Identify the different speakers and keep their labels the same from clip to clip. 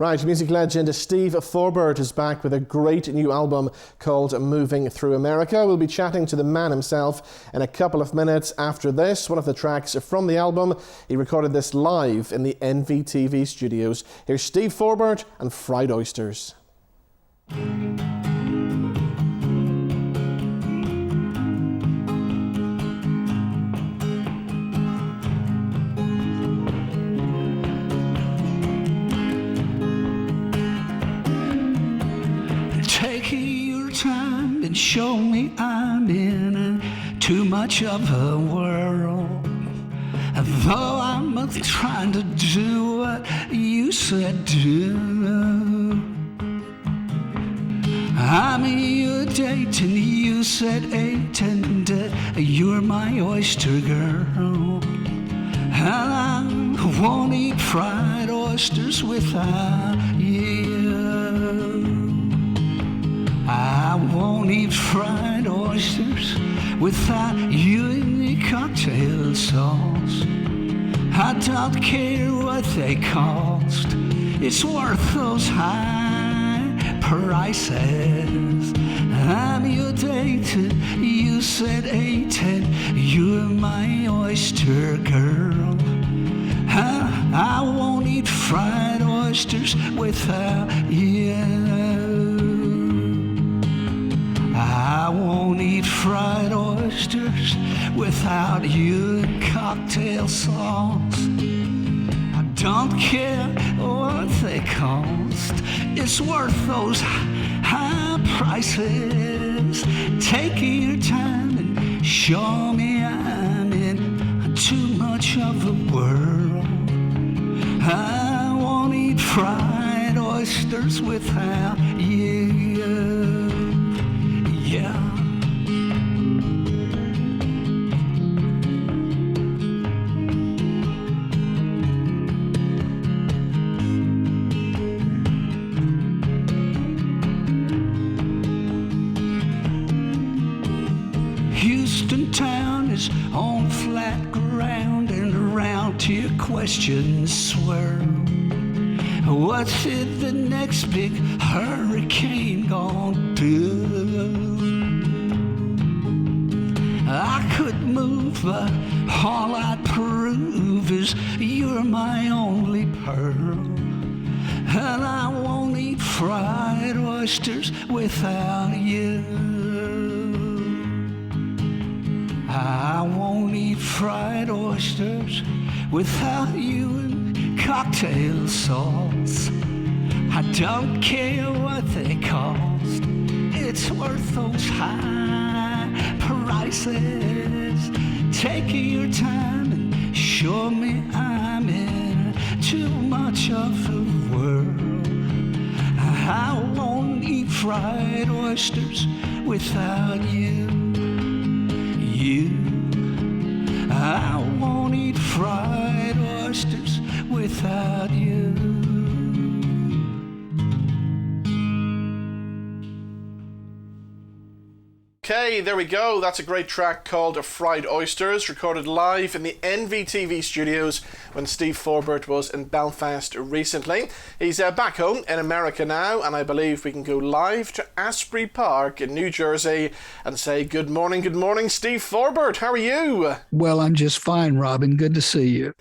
Speaker 1: Right, music legend Steve Forbert is back with a great new album called Moving Through America. We'll be chatting to the man himself in a couple of minutes after this. One of the tracks from the album, he recorded this live in the NVTV studios. Here's Steve Forbert and Fried Oysters.
Speaker 2: Take your time and show me I'm in too much of a world. Though I'm trying to do what you said do. I'm your date and you said 8 and you're my oyster girl. And I won't eat fried oysters without you. I won't eat fried oysters without you in the cocktail sauce. I don't care what they cost, it's worth those high prices. I'm your date, you said 8 and you're my oyster girl. I won't eat fried oysters without you. I won't eat fried oysters without you in cocktail sauce. I don't care what they cost, it's worth those high prices. Take your time and show me I'm in too much of the world. I won't eat fried oysters without you. Yeah. Houston town is on flat ground and around to your questions swirl. What's it the next big hurricane gonna do? I could move, but all I'd prove is you're my only pearl. And I won't eat fried oysters without you. I won't eat fried oysters without you in cocktail sauce. I don't care what they cost, it's worth those high prices. Take your time and show me I'm in too much of the world. I won't eat fried oysters without you. I won't eat fried oysters without you.
Speaker 1: Okay, there we go. That's a great track called Fried Oysters, recorded live in the NVTV studios when Steve Forbert was in Belfast recently. He's back home in America now, and I believe we can go live to Asbury Park in New Jersey and say good morning, Steve Forbert. How are you?
Speaker 2: Well, I'm just fine, Robin. Good to see you.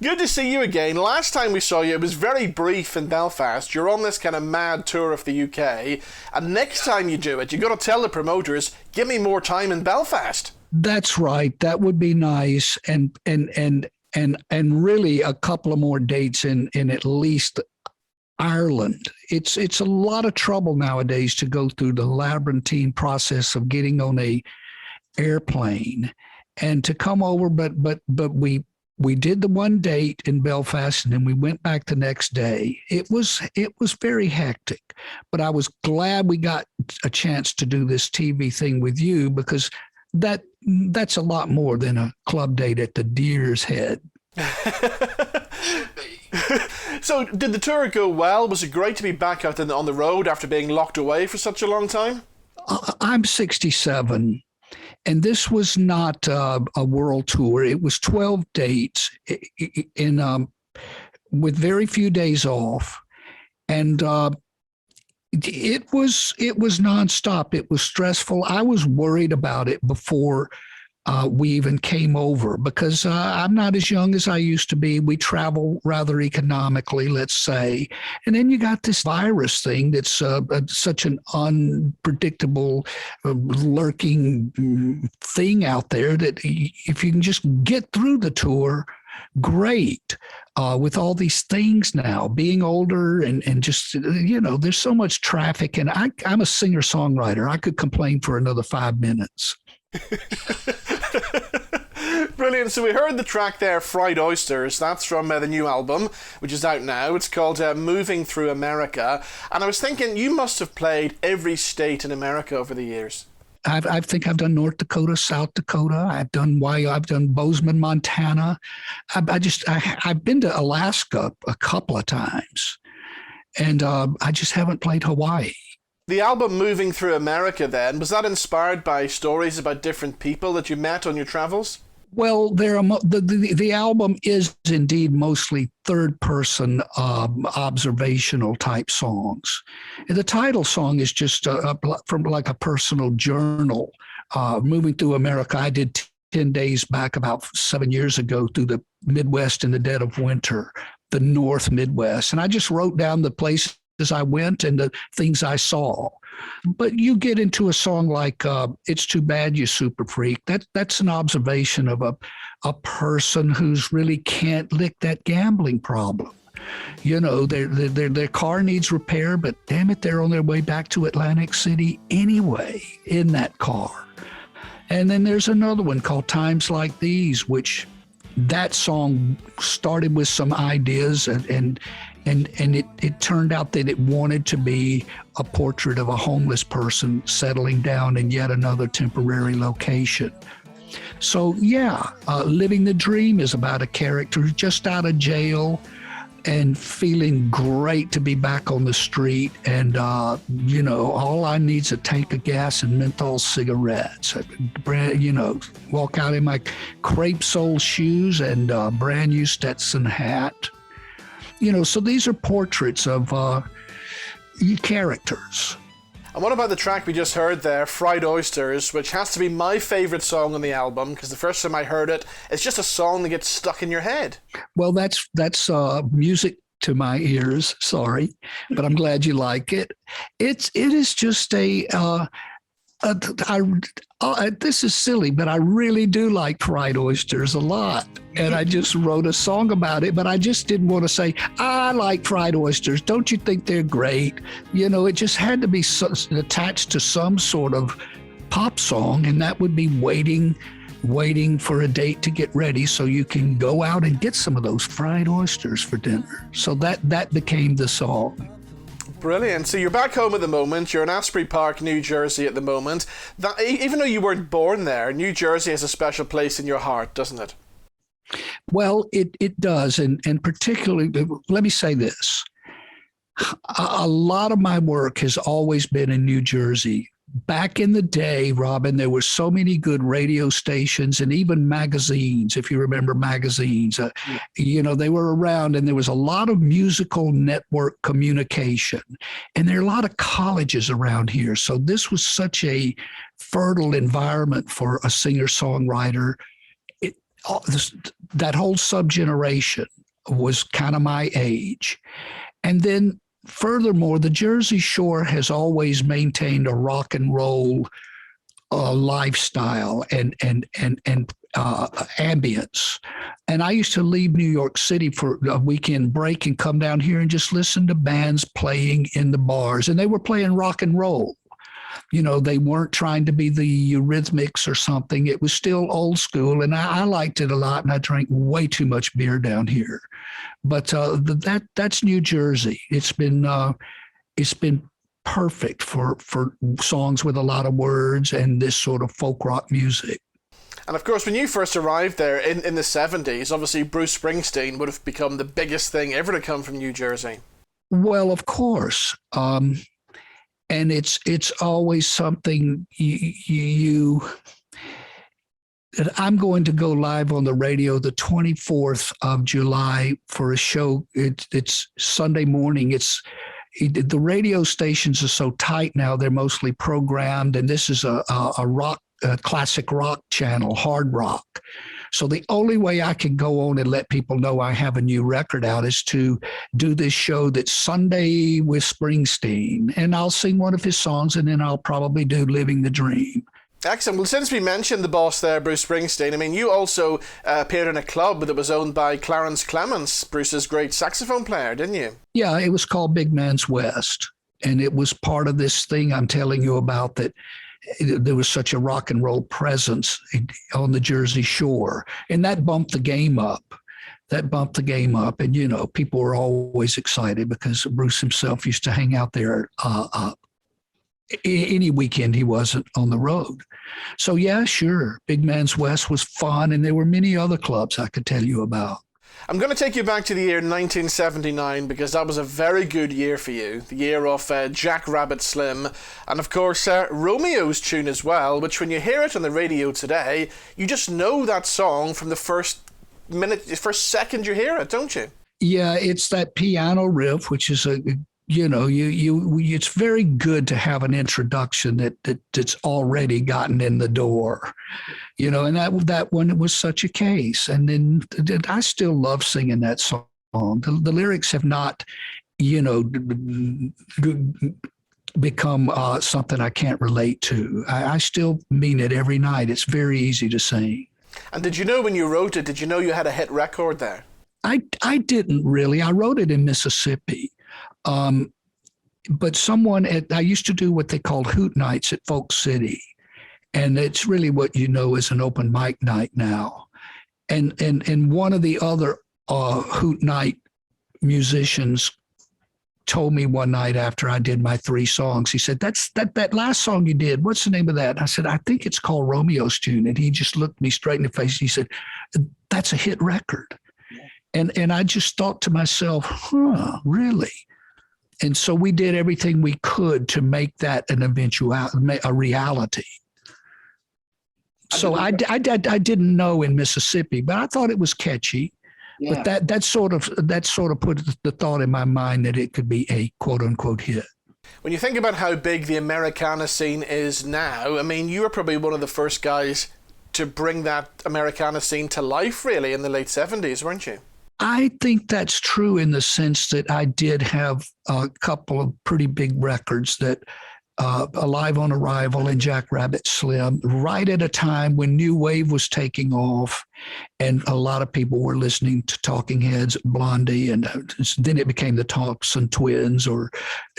Speaker 1: Good to see you again. Last time we saw you, it was very brief in Belfast. You're on this kind of mad tour of the UK, and next time you do it, you got to tell the promoters, give me more time in Belfast.
Speaker 2: That's right. That would be nice, and really a couple of more dates in at least Ireland. It's a lot of trouble nowadays to go through the labyrinthine process of getting on a airplane and to come over. But we did the one date in Belfast, and then we went back the next day. It was very hectic, but I was glad we got a chance to do this TV thing with you, because that's a lot more than a club date at the Deer's Head.
Speaker 1: So did the tour go well? Was it great to be back out on the road after being locked away for such a long time?
Speaker 2: I'm 67. And this was not a world tour. It was 12 dates with very few days off. And it was nonstop. It was stressful. I was worried about it before we even came over because I'm not as young as I used to be. We travel rather economically, let's say. And then you got this virus thing that's such an unpredictable, lurking thing out there that if you can just get through the tour, great. With all these things now, being older and just, there's so much traffic. And I'm a singer-songwriter. I could complain for another 5 minutes.
Speaker 1: Brilliant. So we heard the track there, Fried Oysters. That's from the new album, which is out now. It's called Moving Through America. And I was thinking, you must have played every state in America over the years.
Speaker 2: I think I've done North Dakota, South Dakota. I've done Bozeman, Montana. I've been to Alaska a couple of times, and I just haven't played Hawaii.
Speaker 1: The album Moving Through America, then, was that inspired by stories about different people that you met on your travels?
Speaker 2: Well, the album is indeed mostly third-person observational type songs. And the title song is just from like a personal journal. Moving Through America, I did 10 days back about 7 years ago through the Midwest in the dead of winter, the North Midwest. And I just wrote down the places I went and the things I saw. But you get into a song like It's Too Bad You Super Freak. That's an observation of a person who's really can't lick that gambling problem. Their car needs repair, but damn it, they're on their way back to Atlantic City anyway in that car. And then there's another one called Times Like These, which that song started with some ideas and it turned out that it wanted to be a portrait of a homeless person settling down in yet another temporary location. So Living the Dream is about a character who's just out of jail and feeling great to be back on the street. And, all I need is a tank of gas and menthol cigarettes. Walk out in my crepe sole shoes and brand new Stetson hat. So these are portraits of characters.
Speaker 1: And what about the track we just heard there, Fried Oysters, which has to be my favourite song on the album, because the first time I heard it, it's just a song that gets stuck in your head.
Speaker 2: Well, that's music to my ears, sorry, but I'm glad you like it. It is just this is silly, but I really do like fried oysters a lot. And I just wrote a song about it, but I just didn't want to say, I like fried oysters. Don't you think they're great? It just had to be attached to some sort of pop song, and that would be waiting for a date to get ready so you can go out and get some of those fried oysters for dinner. So that became the song.
Speaker 1: Brilliant. So you're back home at the moment. You're in Asbury Park, New Jersey at the moment. Even though you weren't born there, New Jersey has a special place in your heart, doesn't it?
Speaker 2: Well, it does. And particularly, let me say this. A lot of my work has always been in New Jersey. Back in the day, Robin, there were so many good radio stations and even magazines, if you remember magazines. They were around, and there was a lot of musical network communication. And there are a lot of colleges around here. So this was such a fertile environment for a singer-songwriter. That whole sub-generation was kind of my age. And then furthermore, the Jersey Shore has always maintained a rock and roll lifestyle and ambience. And I used to leave New York City for a weekend break and come down here and just listen to bands playing in the bars. And they were playing rock and roll. They weren't trying to be the Eurythmics or something. It was still old school, and I liked it a lot, and I drank way too much beer down here. But that's New Jersey. It's been perfect for songs with a lot of words and this sort of folk rock music.
Speaker 1: And of course, when you first arrived there in the 70s, obviously Bruce Springsteen would have become the biggest thing ever to come from New Jersey.
Speaker 2: Well, of course. And it's always something I'm going to go live on the radio the 24th of July for a show. It's Sunday morning. It's The radio stations are so tight now; they're mostly programmed, and this is a classic rock channel, hard rock. So the only way I can go on and let people know I have a new record out is to do this show that's Sunday with Springsteen, and I'll sing one of his songs, and then I'll probably do Living the Dream.
Speaker 1: Excellent. Well, since we mentioned the boss there, Bruce Springsteen, I mean, you also appeared in a club that was owned by Clarence Clements, Bruce's great saxophone player, didn't you?
Speaker 2: Yeah, it was called Big Man's West, and it was part of this thing I'm telling you about, that there was such a rock and roll presence on the Jersey Shore, and that bumped the game up. And, you know, people were always excited because Bruce himself used to hang out there any weekend he wasn't on the road. So, yeah, sure, Big Man's West was fun, and there were many other clubs I could tell you about.
Speaker 1: I'm going to take you back to the year 1979 because that was a very good year for you. The year of Jack Rabbit Slim and, of course, Romeo's tune as well, which when you hear it on the radio today, you just know that song from the first second you hear it, don't you?
Speaker 2: Yeah, it's that piano riff, which is it's very good to have an introduction that's already gotten in the door, you know, and that one was such a case. And then I still love singing that song. The lyrics have not, you know, become something I can't relate to. I still mean it every night. It's very easy to sing.
Speaker 1: And did you know when you wrote it, did you know you had a hit record there?
Speaker 2: I didn't really. I wrote it in Mississippi. But I used to do what they called hoot nights at Folk City. And it's really what you know is an open mic night now. And one of the other hoot night musicians told me one night after I did my 3 songs, he said, that last song you did, what's the name of that? And I said, I think it's called Romeo's Tune. And he just looked me straight in the face. He said, that's a hit record. And I just thought to myself, really? And so we did everything we could to make that a reality. So I didn't know in Mississippi, but I thought it was catchy. Yeah. But that sort of put the thought in my mind that it could be a quote unquote hit.
Speaker 1: When you think about how big the Americana scene is now, I mean, you were probably one of the first guys to bring that Americana scene to life, really, in the late 70s, weren't you?
Speaker 2: I think that's true in the sense that I did have a couple of pretty big records that Alive on Arrival and Jack Rabbit Slim, right at a time when New Wave was taking off and a lot of people were listening to Talking Heads, Blondie, and then it became the Thompson Twins or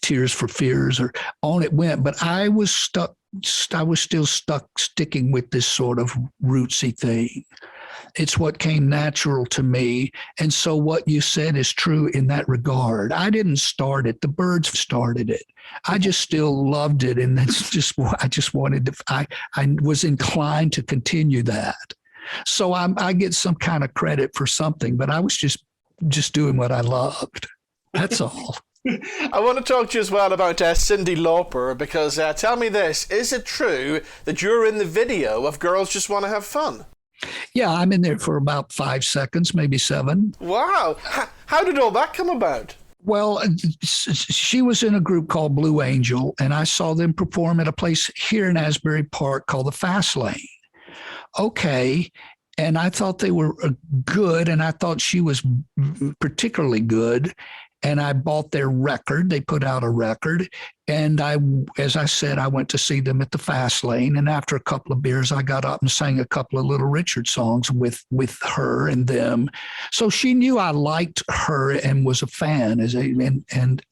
Speaker 2: Tears for Fears, or on it went. But I was still sticking with this sort of rootsy thing. It's what came natural to me. And so what you said is true in that regard. I didn't start it. The Byrds started it. I just still loved it. And that's just what I just wanted to, I was inclined to continue that. So I get some kind of credit for something, but I was just doing what I loved. That's all.
Speaker 1: I want to talk to you as well about Cyndi Lauper, because tell me this, is it true that you're in the video of Girls Just Want to Have Fun?
Speaker 2: Yeah, I'm in there for about 5 seconds, maybe 7.
Speaker 1: Wow. How did all that come about?
Speaker 2: Well, she was in a group called Blue Angel, and I saw them perform at a place here in Asbury Park called the Fast Lane. Okay. And I thought they were good, and I thought she was particularly good. And I bought their record. They put out a record. And as I said, I went to see them at the Fast Lane. And after a couple of beers, I got up and sang a couple of Little Richard songs with her and them. So she knew I liked her and was a fan. And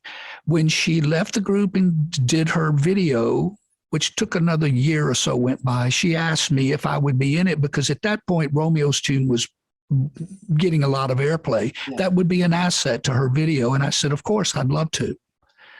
Speaker 2: when she left the group and did her video, which took another year or so went by, she asked me if I would be in it, because at that point, Romeo's Tune was getting a lot of airplay. Yeah. That would be an asset to her video. And I said, of course, I'd love to.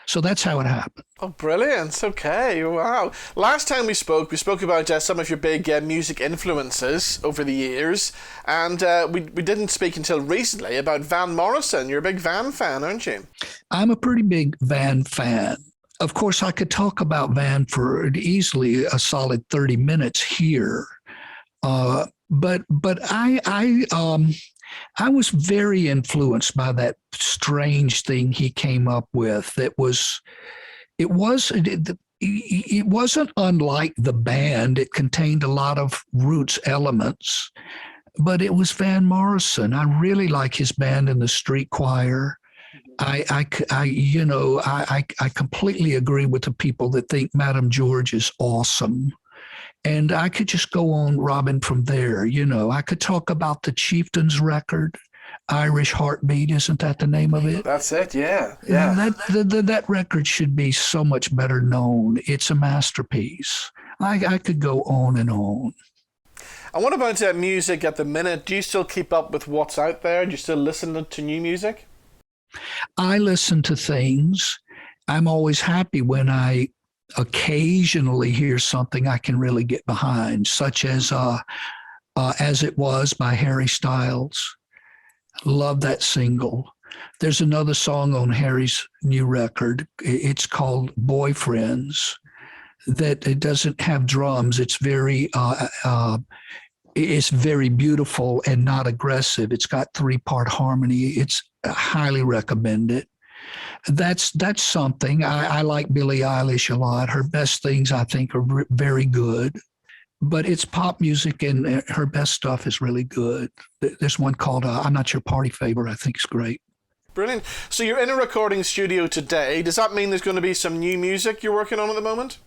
Speaker 2: So that's how it happened.
Speaker 1: Oh, brilliant. Okay. Wow. Last time we spoke about some of your big music influences over the years. And we didn't speak until recently about Van Morrison. You're a big Van fan, aren't you? I'm
Speaker 2: a pretty big Van fan. Of course, I could talk about Van for easily a solid 30 minutes here. But I I was very influenced by that strange thing he came up with. It wasn't unlike the band. It contained a lot of roots elements, but it was Van Morrison. I really like his band in the Street Choir. I completely agree with the people that think Madame George is awesome. And I could just go on, Robin, from there. I could talk about the Chieftains record, Irish Heartbeat. Isn't that the name of it?
Speaker 1: That's it, yeah.
Speaker 2: That record should be so much better known. It's a masterpiece. I could go on and on.
Speaker 1: And what about music at the minute? Do you still keep up with what's out there? Do you still listen to new music?
Speaker 2: I listen to things. I'm always happy when I occasionally hear something I can really get behind, such as It Was by Harry Styles. Love that single. There's another song on Harry's new record. It's called Boyfriends. That it doesn't have drums. It's very beautiful and not aggressive. It's got 3-part harmony. It's highly recommend it. That's something. I like Billie Eilish a lot. Her best things, I think, are very good. But it's pop music, and her best stuff is really good. There's one called, I'm Not Your Party Favor, I think is great.
Speaker 1: Brilliant. So you're in a recording studio today. Does that mean there's going to be some new music you're working on at the moment?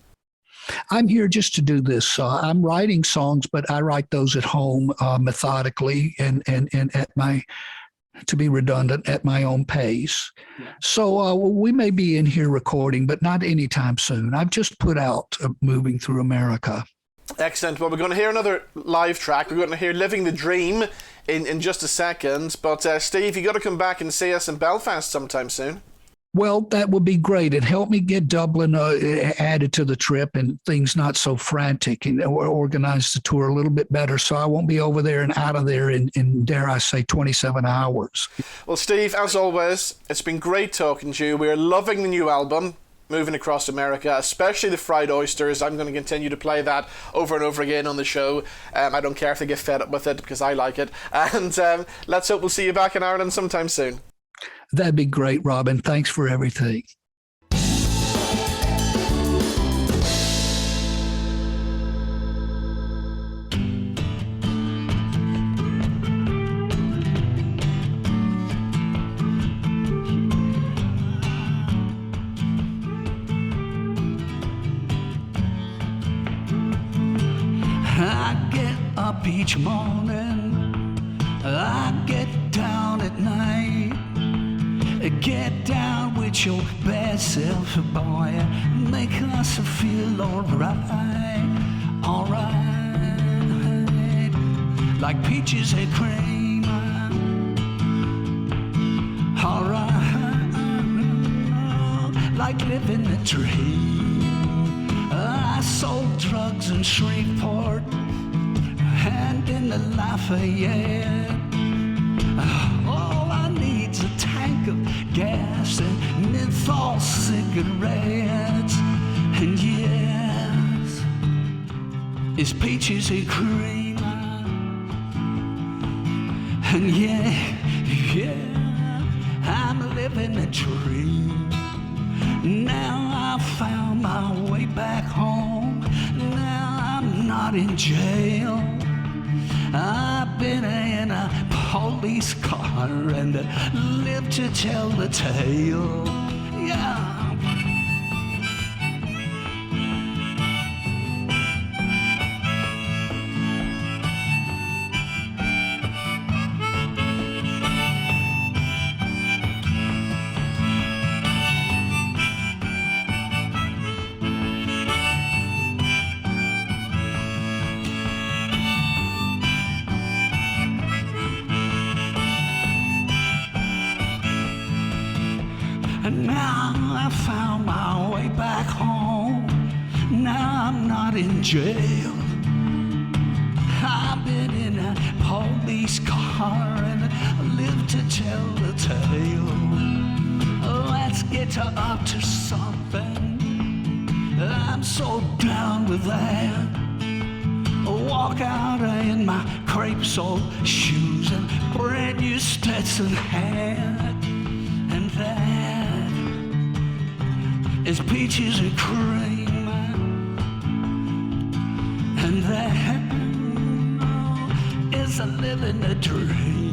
Speaker 2: I'm here just to do this. I'm writing songs, but I write those at home methodically and at my, to be redundant, at my own pace. Yeah. So we may be in here recording, but not anytime soon. I've just put out Moving Through America.
Speaker 1: Excellent. Well, we're going to hear another live track. We're going to hear Living the Dream in just a second. But Steve, you got to come back and see us in Belfast sometime soon.
Speaker 2: Well, that would be great. It helped me get Dublin added to the trip and things not so frantic, and organize the tour a little bit better. So I won't be over there and out of there in dare I say, 27 hours.
Speaker 1: Well, Steve, as always, it's been great talking to you. We're loving the new album, Moving Across America, especially the Fried Oysters. I'm going to continue to play that over and over again on the show. I don't care if they get fed up with it because I like it. And let's hope we'll see you back in Ireland sometime soon.
Speaker 2: That'd be great, Robin. Thanks for everything. I get up each morning, I get down at night. Get down with your best self, boy. Make us feel alright, alright. Like peaches and cream, alright. Like living a dream. I sold drugs in Shreveport and in the Lafayette. All I need's a tank of gas and menthol cigarettes. And yes, it's peaches and cream. And yeah, I'm living a dream. Now I found my way back home. Now I'm not in jail. I've been in a police car and live to tell the tale. Yeah. And now I found my way back home. Now I'm not in jail. I've been in a police car and live to tell the tale. Let's get up to something. I'm so down with that.
Speaker 3: walk out in my crepe-soled shoes and brand new Stetson hat. And that is peaches and cream. And that is a living a dream.